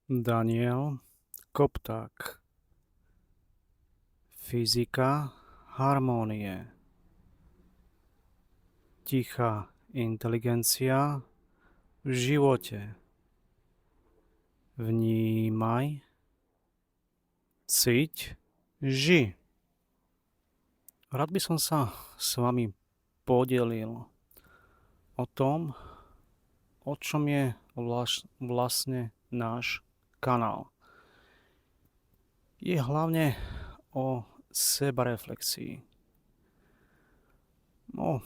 Daniel Kopták. Fyzika harmónie. Tichá inteligencia v živote. Vnímaj, cíť, ži. Rád by som sa s vami podelil o tom, o čom je vlastne náš kanál. Je hlavne o sebareflexii. O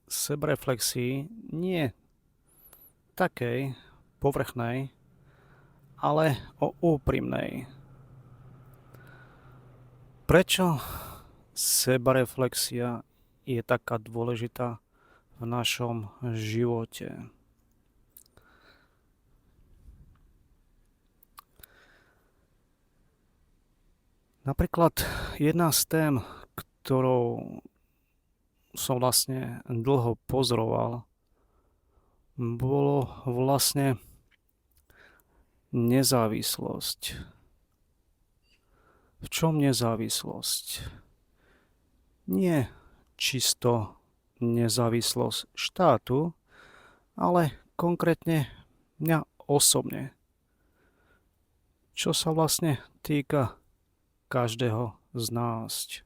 sebareflexii nie takej povrchnej, ale o úprimnej. Prečo sebareflexia je taká dôležitá v našom živote? Napríklad jedna z tém, ktorou som vlastne dlho pozoroval, bolo vlastne nezávislosť. V čom nezávislosť? Nie čisto nezávislosť štátu, ale konkrétne mňa osobne. Čo sa vlastne týka každého z nás.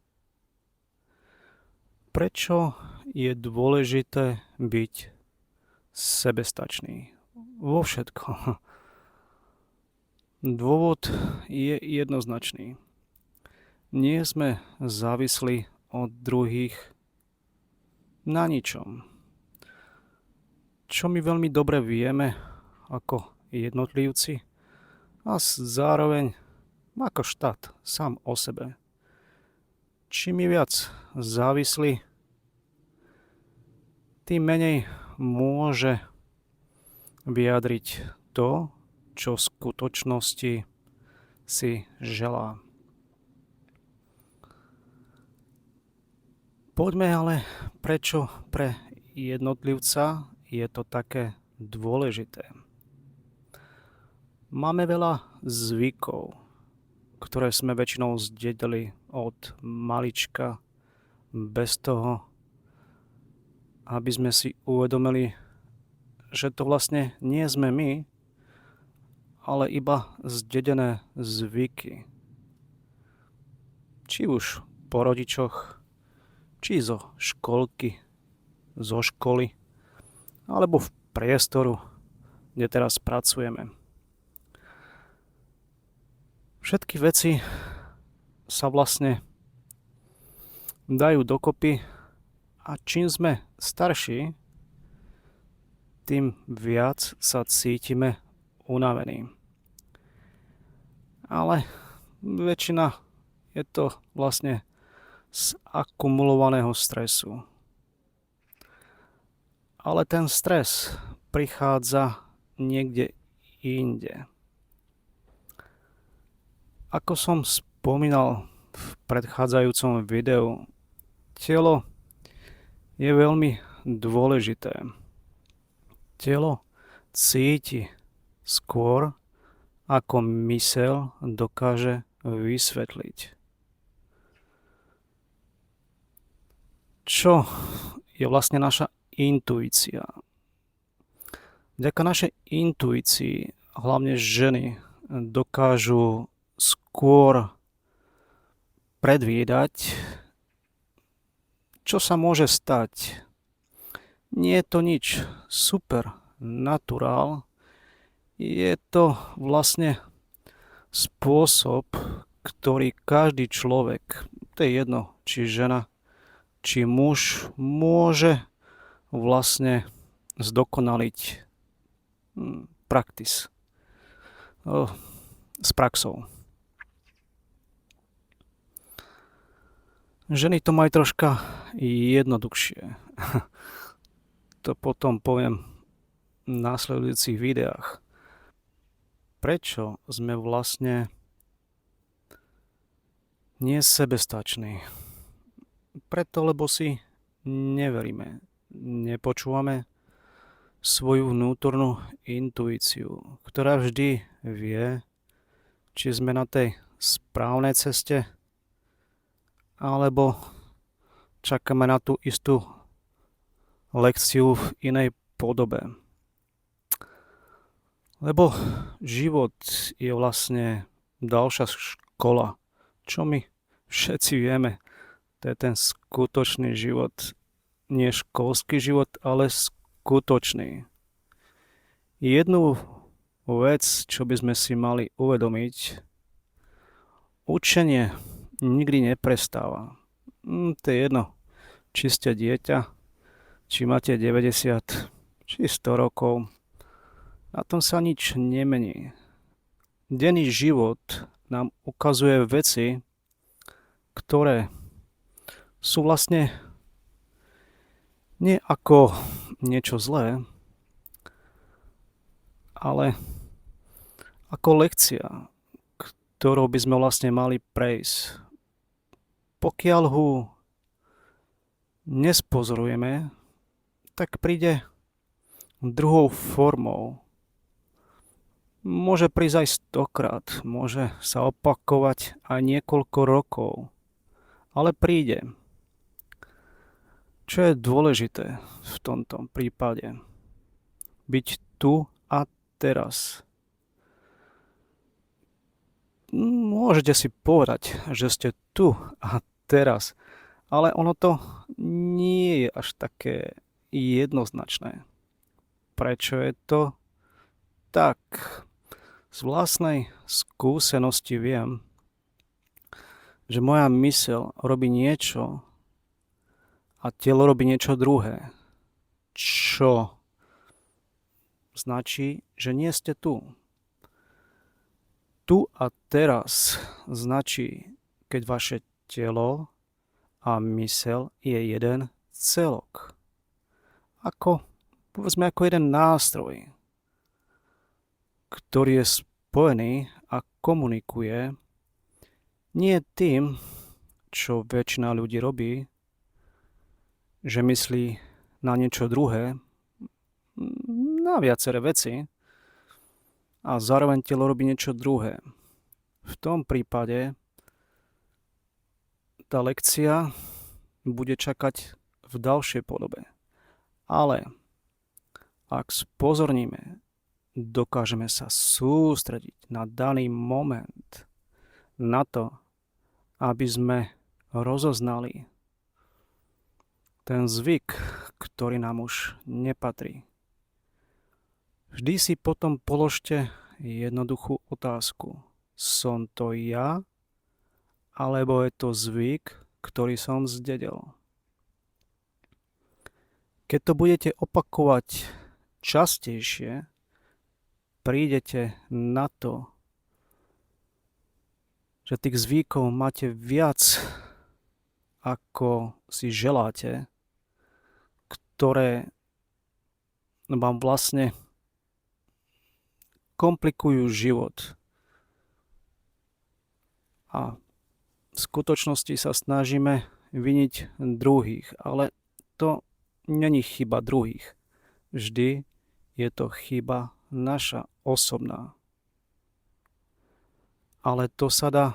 Prečo je dôležité byť sebestačný vo všetkom? Dôvod je jednoznačný. Nie sme závislí od druhých na ničom. Čo my veľmi dobre vieme ako jednotlivci a zároveň ako štát sám o sebe. Čím je viac závislý, tým menej môže vyjadriť to, čo v skutočnosti si želá. Poďme ale, prečo pre jednotlivca je to také dôležité. Máme veľa zvykov, ktoré sme väčšinou zdedili od malička, bez toho, aby sme si uvedomili, že to vlastne nie sme my, ale iba zdedené zvyky. Či už po rodičoch, či zo školky, zo školy, alebo v priestoru, kde teraz pracujeme. Všetky veci sa vlastne dajú dokopy a čím sme starší, tým viac sa cítime unavení. Ale väčšina je to vlastne z akumulovaného stresu. Ale ten stres prichádza niekde inde. Ako som spomínal v predchádzajúcom videu, telo je veľmi dôležité. Telo cíti skôr, ako myseľ dokáže vysvetliť. Čo je vlastne naša intuícia? Vďaka našej intuícii, hlavne ženy, dokážu skôr predvídať, čo sa môže stať. Nie je to nič super naturál, je to vlastne spôsob, ktorý každý človek, to je jedno, či žena, či muž, môže vlastne zdokonaliť praktis s praxou. Ženy to majú troška jednoduchšie. To potom poviem v následujúcich videách. Prečo sme vlastne nie sebestační? Preto, lebo si neveríme, nepočúvame svoju vnútornú intuíciu, ktorá vždy vie, či sme na tej správnej ceste, alebo čakáme na tú istú lekciu v inej podobe. Lebo život je vlastne ďalšia škola, čo my všetci vieme. To je ten skutočný život. Nie školský život, ale skutočný. Jednu vec, čo by sme si mali uvedomiť, učenie nikdy neprestáva. To je jedno, či ste dieťa, či máte 90, či 100 rokov. Na tom sa nič nemení. Denný život nám ukazuje veci, ktoré sú vlastne nie ako niečo zlé, ale ako lekcia, ktorou by sme vlastne mali prejsť. Pokiaľ ho nespozorujeme, tak príde druhou formou. Môže prísť aj 100-krát, môže sa opakovať aj niekoľko rokov, ale príde. Čo je dôležité v tomto prípade? Byť tu a teraz. Môžete si povedať, že ste tu a teraz, ale ono to nie je až také jednoznačné. Prečo je to tak? Z vlastnej skúsenosti viem, že moja myseľ robí niečo a telo robí niečo druhé. Čo značí, že nie ste tu. Tu a teraz značí, keď vaše telo a myseľ je jeden celok. Povedzme ako jeden nástroj, ktorý je spojený a komunikuje nie tým, čo väčšina ľudí robí, že myslí na niečo druhé, na viaceré veci a zároveň telo robí niečo druhé. V tom prípade tá lekcia bude čakať v ďalšej podobe. Ale ak spozorníme, dokážeme sa sústrediť na daný moment, na to, aby sme rozoznali ten zvyk, ktorý nám už nepatrí. Vždy si potom položte jednoduchú otázku. Som to ja, alebo je to zvyk, ktorý som zdedil? Keď to budete opakovať častejšie, prídete na to, že tých zvykov máte viac, ako si želáte, ktoré vám vlastne komplikujú život. A v skutočnosti sa snažíme viniť druhých, ale to není chyba druhých. Vždy je to chyba naša osobná. Ale to sa dá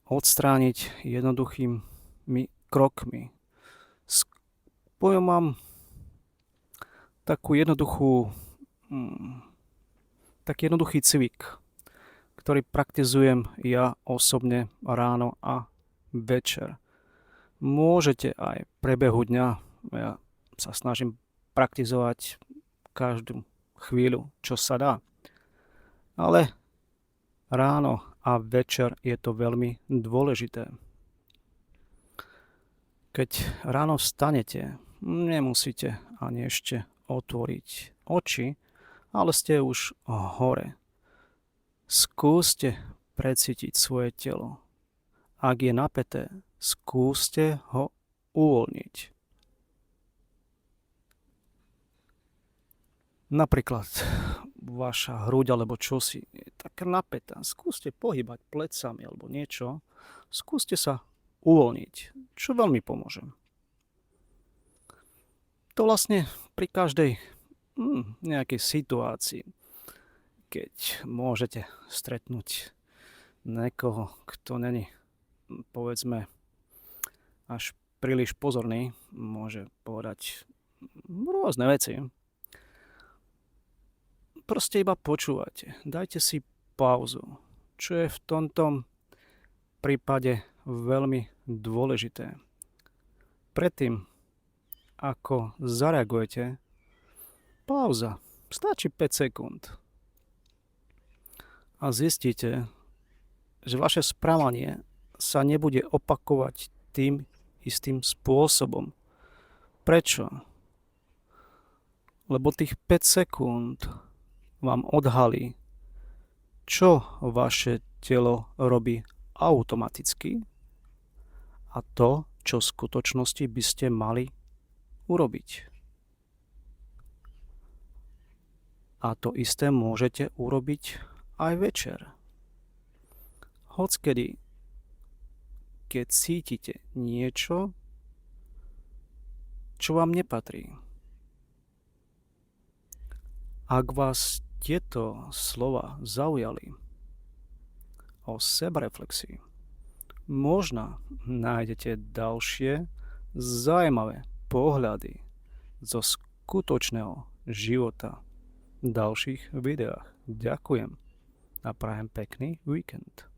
odstrániť jednoduchými krokmi. Poviem vám taký jednoduchý cvik, ktorý praktizujem ja osobne ráno a večer. Môžete aj v priebehu dňa, ja sa snažím praktizovať každú chvíľu, čo sa dá. Ale ráno a večer je to veľmi dôležité. Keď ráno vstanete, nemusíte ani ešte otvoriť oči, ale ste už hore. Skúste precítiť svoje telo. Ak je napäté, skúste ho uvoľniť. Napríklad vaša hruď alebo čosi je taká napätá. Skúste pohybať plecami alebo niečo. Skúste sa uvoľniť, čo veľmi pomôže. To vlastne pri každej nejakej situácii, keď môžete stretnúť niekoho, kto není, povedzme, až príliš pozorný, môže povedať rôzne veci. Proste iba počúvate. Dajte si pauzu, čo je v tomto prípade veľmi dôležité. Predtým, ako zareagujete, pauza. Stačí 5 sekúnd. A zistíte, že vaše správanie sa nebude opakovať tým istým spôsobom. Prečo? Lebo tých 5 sekúnd vám odhalí, čo vaše telo robí automaticky a to, čo v skutočnosti by ste mali urobiť. A to isté môžete urobiť aj večer. Hockedy, keď cítite niečo, čo vám nepatrí. Ak vás tieto slova zaujali o sebareflexii, možno nájdete ďalšie zaujímavé pohľady zo skutočného života v ďalších videách. Ďakujem a prajem pekný víkend.